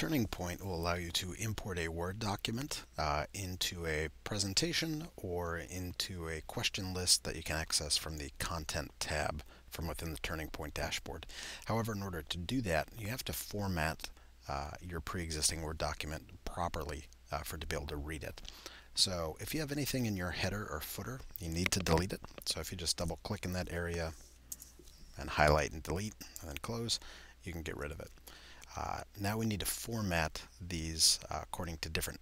Turning Point will allow you to import a Word document into a presentation or into a question list that you can access from the Content tab from within the Turning Point dashboard. However, in order to do that, you have to format your pre-existing Word document properly for it to be able to read it. So if you have anything in your header or footer, you need to delete it. So if you just double click in that area and highlight and delete and then close, you can get rid of it. Now we need to format these according to different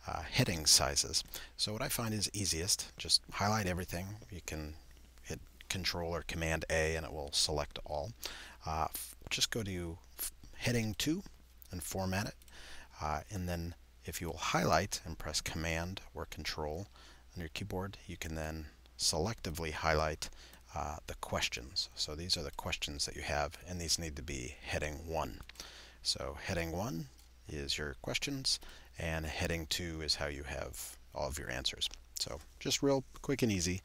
heading sizes. So what I find is easiest, just highlight everything. You can hit Control or Command A and it will select all. Just go to Heading 2 and format it. And then if you will highlight and press Command or Control on your keyboard, you can then selectively highlight the questions. So these are the questions that you have, and these need to be Heading 1. So Heading 1 is your questions, and Heading 2 is how you have all of your answers. So just real quick and easy.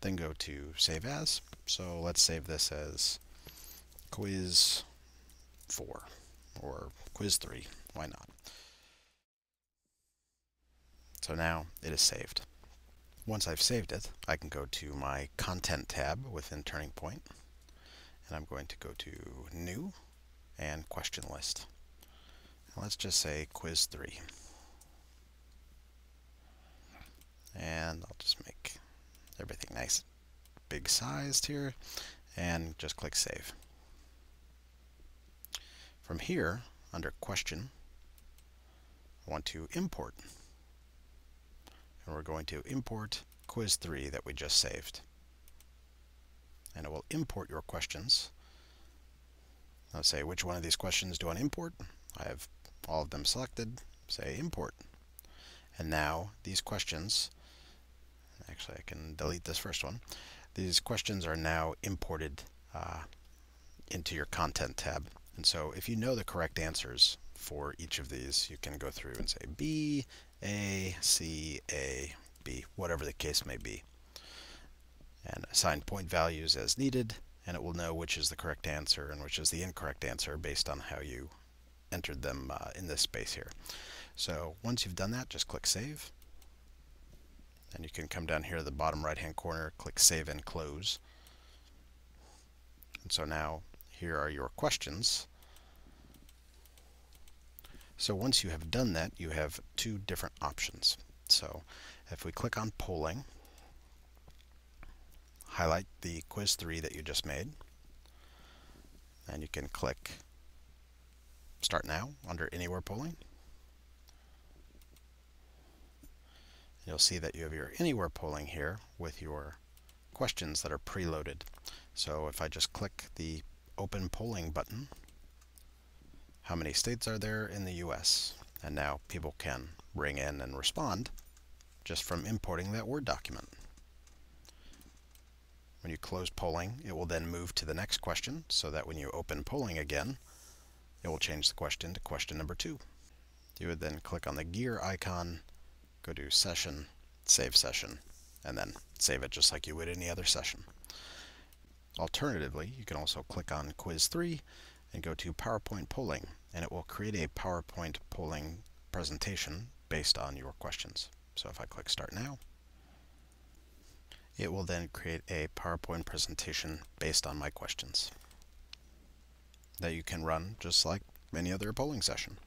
Then go to Save As. So let's save this as Quiz 4 or Quiz 3. Why not? So now it is saved. Once I've saved it, I can go to my Content tab within Turning Point, and I'm going to go to New and Question List. And let's just say Quiz 3. And I'll just make everything nice, big sized here, and just click Save. From here, under Question, I want to import. And we're going to import Quiz 3 that we just saved. And it will import your questions. I'll say which one of these questions do I want to import. I have all of them selected. Say Import. And now these questions, actually I can delete this first one. These questions are now imported into your Content tab. And so if you know the correct answers for each of these, you can go through and say B, A, C, A, B, whatever the case may be. And assign point values as needed, and it will know which is the correct answer and which is the incorrect answer based on how you entered them in this space here. So once you've done that, just click Save. And you can come down here to the bottom right hand corner, click Save and Close. And so now here are your questions. So once you have done that, you have two different options. So if we click on Polling, highlight the Quiz 3 that you just made, and you can click Start Now under Anywhere Polling. You'll see that you have your Anywhere Polling here with your questions that are preloaded. So if I just click the Open Polling button, how many states are there in the US? And now people can ring in and respond just from importing that Word document. When you close polling, it will then move to the next question, so that when you open polling again, it will change the question to question number 2. You would then click on the gear icon, go to Session, Save Session, and then save it just like you would any other session. Alternatively, you can also click on Quiz 3 and go to PowerPoint Polling, and it will create a PowerPoint polling presentation based on your questions. So if I click Start Now, it will then create a PowerPoint presentation based on my questions that you can run just like any other polling session.